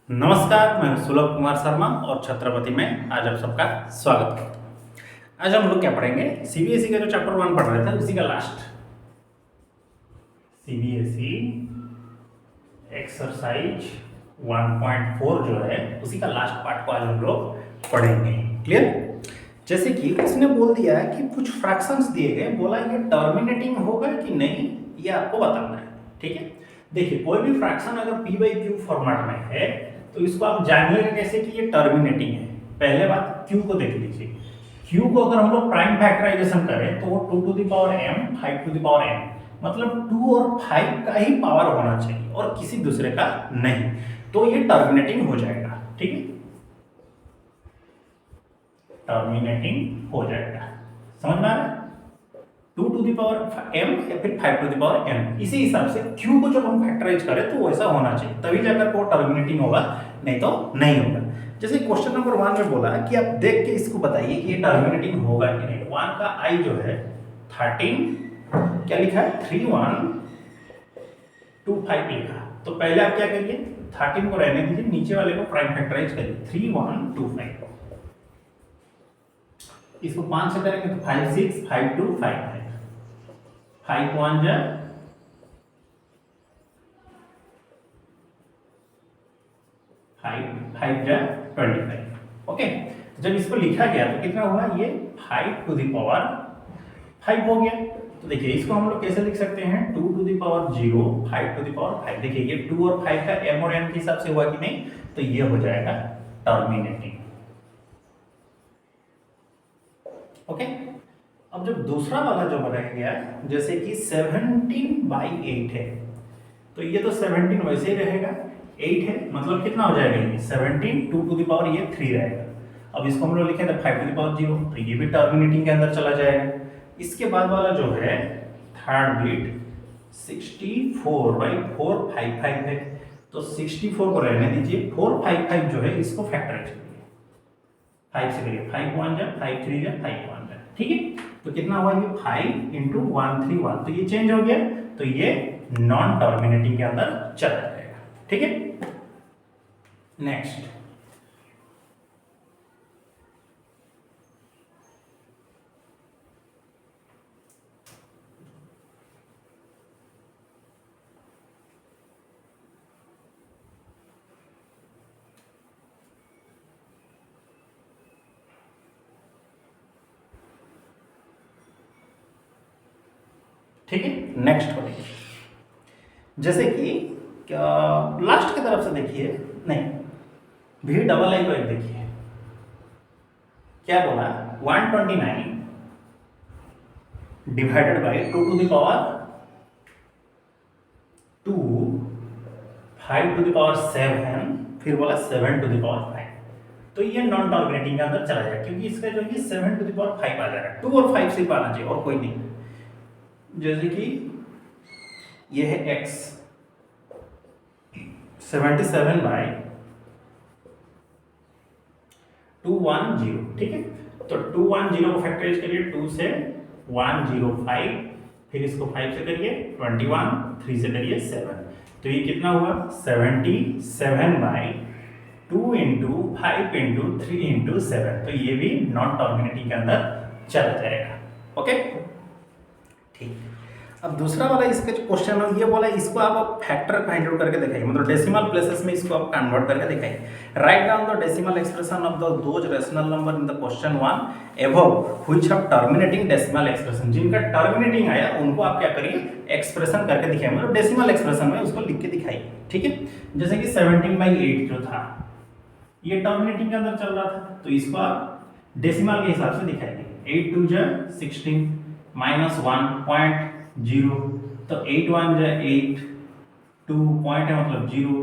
नमस्कार, मैं सुलभ कुमार शर्मा और छत्रपति में आज आप सबका स्वागत करता हूँ। आज हम लोग क्या पढ़ेंगे, सीबीएसई का जो चैप्टर 1 पढ़ रहे थे उसी का लास्ट सीबीएसई एक्सरसाइज 1.4 जो है उसी का लास्ट पार्ट को आज हम लोग पढ़ेंगे। क्लियर? जैसे कि उसने बोल दिया है कि कुछ फ्रैक्शंस दिए गए, बोला ये टर्मिनेटिंग होगा कि नहीं ये आपको बताना है। ठीक है, देखिए कोई भी फ्रैक्शन अगर p बाई क्यू फॉर्मेट में है तो इसको आप जानिएगा कैसे कि ये टर्मिनेटिंग है। पहले बात q को देख लीजिए, q को अगर हम लोग प्राइम फैक्टराइजेशन करें तो वो 2 to the power m 5 to the power n, मतलब 2 और 5 का ही पावर होना चाहिए और किसी दूसरे का नहीं, तो ये टर्मिनेटिंग हो जाएगा। ठीक है, टर्मिनेटिंग हो जाएगा। समझ में आ रहा है? 2 टू द पावर m या फिर 5 टू द पावर n, इसी हिसाब से q को जब हम फैक्टराइज करें तो वैसा होना चाहिए, तभी जाकर वो टर्मिनेटिंग होगा, नहीं तो नहीं होगा। जैसे क्वेश्चन नंबर 1 में बोला कि आप देख के इसको बताइए कि ये टर्मिनेटिंग होगा कि नहीं। 1 का i जो है 13, क्या लिखा है 3125 लिखा। तो पहले आप क्या करिए, 13 को रहने दीजिए, नीचे वाले को प्राइम फैक्टराइज करिए 3125। इसको 5 से करेंगे तो 5 6 5 2 5 है, 5 1 जा 5 जा 25। ओके, जब इसको लिखा गया तो कितना हुआ, ये 5 टू द पावर 5 हो गया। तो देखिए इसको हम लोग कैसे लिख सकते हैं, 2 to the power 0 5 to the power 5। देखिए ये 2 और 5 का m और n के हिसाब से हुआ कि नहीं, तो ये हो जाएगा टर्मिनेटिंग। ओके, अब जब दूसरा वाला जो बनाया गया है, जैसे कि 17/8 है, तो ये तो 17 वैसे ही रहेगा, 8 है मतलब कितना हो जाएगा ये 17, 2 टू द पावर ये 3 रहेगा। अब इसको हम लोग लिखें तो 5 टू द पावर 0, तो ये भी टर्मिनेटिंग के अंदर चला जाएगा। इसके बाद वाला जो है थर्ड बिट 64/455 है, तो 64 को रहने दीजिए, 455 जो है इसको फैक्टराइज करिए, 5 से करिए, 5 1 जा 5 3 जा 5 1 जा। ठीक है, तो कितना हुआ ये 5 इंटू 131, तो ये चेंज हो गया, तो ये नॉन टर्मिनेटिंग के अंदर चला जाएगा। ठीक है, नेक्स्ट ठीक है, नेक्स्ट को देखिए, जैसे कि लास्ट की तरफ से देखिए, नहीं भी डबल आई को एक देखिए, क्या बोला 129 divided by 2 to the power 2 5 to the power 7, फिर बोला 7 टू द पावर 5, तो ये नॉन टर्मिनेटिंग के अंदर चला जाएगा, क्योंकि इसका जो ये 7 टू द पावर 5 आ जाएगा, 2 और 5 सिर्फ आना चाहिए और कोई नहीं। जैसे कि ये है x 77/210, ठीक है, तो 210 को फैक्टराइज करिए, 2 से 105, फिर इसको 5 से करिए 21, 3 से करिए 7, तो ये कितना हुआ 77/2 इंटू 5 इंटू 3 इंटू 7, तो ये भी नॉन टर्मिनेटिंग के अंदर चला जाएगा। ओके, ठीक। अब दूसरा वाला इसका जो क्वेश्चन है, ये बोला इसको आप फैक्टर फाइंड आउट करके दिखाइए, मतलब डेसिमल प्लेसेस में इसको आप कन्वर्ट करके दिखाइए। Write down the decimal expression of the those rational number in the question 1 above which have terminating decimal expression. जिनका टर्मिनेटिंग आया उनको आप क्या करिए, एक्सप्रेशन करके दिखाइए, मतलब डेसिमल एक्सप्रेशन में उसको लिख के दिखाइए। ठीक है, जैसे कि 17/8 जो था ये टर्मिनेटिंग के अंदर चल रहा था, तो इसको आप डेसिमल के हिसाब से दिखाइए, 8 2 जा 16 माइनस 1.0, तो 8 1 जा 8, 2 पॉइंट है मतलब 0,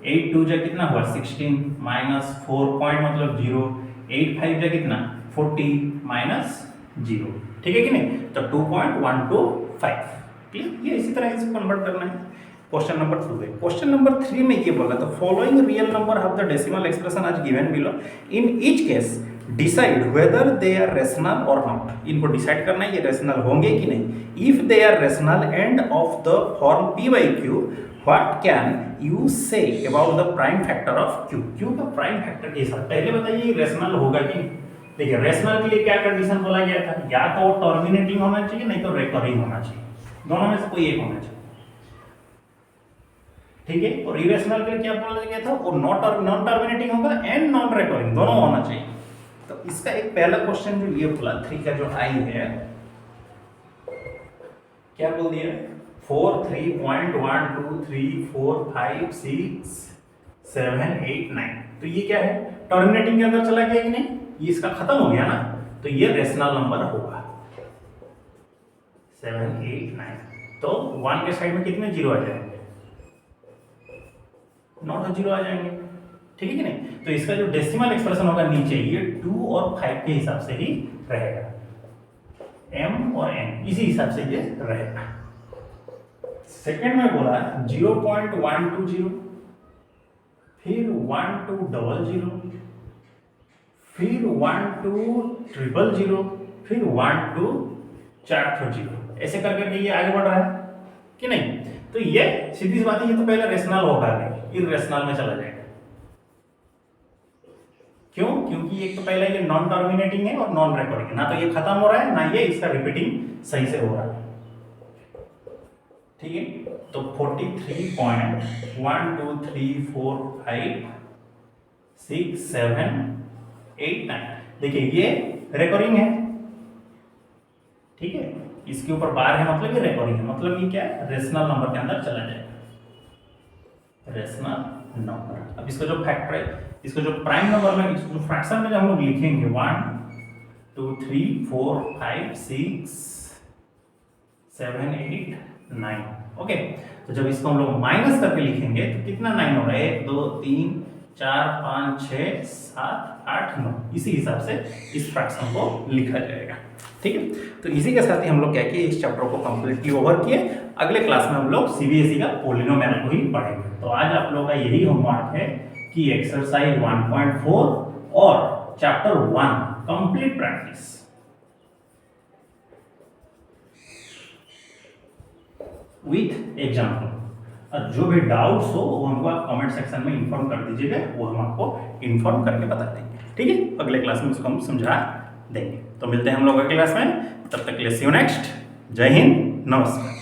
8 2 जा कितना हुआ 16 माइनस 4 पॉइंट मतलब 0, 8 5 जा कितना 40 माइनस 0। ठीक है कि नहीं, तो 2.125। क्लियर, ये इसी तरह इसको कन्वर्ट करना है। क्वेश्चन नंबर 2 है। क्वेश्चन नंबर 3 में ये बोला, तो following real number of the decimal expression as given below, in each case decide whether they are rational or not. इनको डिसाइड करना है ये रेशनल होंगे कि नहीं। If they are rational and of the form p by q, what can you say about the prime factor of q। q का prime factor के हिसाब पहले बताइए रेशनल होगा कि नहीं। देखिए रेशनल के लिए क्या कंडीशन बोला गया था, या तो टर्मिनेटिंग होना चाहिए नहीं तो रेकरिंग होना चाहिए, दोनों में से कोई एक होना चाहिए। ठीक है, और इरेशनल के लिए क्या बोला गया था, वो नॉन टर्मिनेटिंग होगा एंड नॉन रेकरिंग, दोनों होना चाहिए। तो इसका एक पहला क्वेश्चन जो ये बोला 3 का जो आई है, क्या बोल दिया 4 3.123456789। तो ये क्या है, टर्मिनेटिंग के अंदर चला गया कि नहीं, ये इसका खत्म हो गया ना, तो ये रेशनल नंबर होगा 789। तो 1 के साइड में कितने जीरो आ जाएंगे, नॉट जीरो आ जाएंगे। ठीक है कि नहीं। तो इसका जो डेसिमल एक्सप्रेशन होगा नीचे, ये 2 और 5 के हिसाब से ही रहेगा, m और n इसी हिसाब से ये रहेगा। सेकंड में बोला 0.120, फिर 1200, फिर 12000, फिर 12400, ऐसे कर करके ये आगे बढ़ रहा है कि नहीं। तो ये सीधी सी बात है, ये तो पहले रेशनल होगा नहीं, इरेशनल में चला जाएगा। क्यों, क्योंकि एक तो पहले ये नॉन टर्मिनेटिंग है और नॉन रेकरिंग है, ना तो ये खत्म हो रहा है ना ये इसका रिपीटिंग सही से हो रहा है। ठीक है, तो 43.123456789, देखिए ये रेकरिंग है। ठीक है, इसके ऊपर बार है मतलब ये रेकरिंग है, मतलब ये क्या है, रेशनल नंबर के अंदर चला जाएगा, रेशनल नंबर। अब इसका जो फैक्टर है, इसको जो प्राइम नंबर में, इसको जो फ्रैक्शन में जो हम लोग लिखेंगे 1 2 3 4 5 6 7 8 9, ओके। तो जब इसको हम लोग माइनस करके लिखेंगे तो कितना 9 होगा, 1 2 3 4 5 6 7 8 9, इसी हिसाब से इस फ्रैक्शन को लिखा जाएगा। ठीक है, तो इसी के साथ ही हम लोग क्या किए, इस चैप्टर को कंप्लीटली ओवर किए। अगले क्लास में हम लोग सीबीएसई का पॉलिनोमियल को ही पढ़ेंगे। तो आज आप लोगों का यही होमवर्क है कि एक्सरसाइज 1.4 और chapter 1 complete practice with example. और जो भी डाउट्स हो वो हमको आप कमेंट सेक्शन में इन्फॉर्म कर दीजिएगा, वो हम आपको इन्फॉर्म करके बता देंगे। ठीक है, अगले क्लास में उसको हम समझा देंगे। तो मिलते हैं हम लोग अगले क्लास में, तब तक के लिए सी यू नेक्स्ट। जय हिंद, नमस्कार।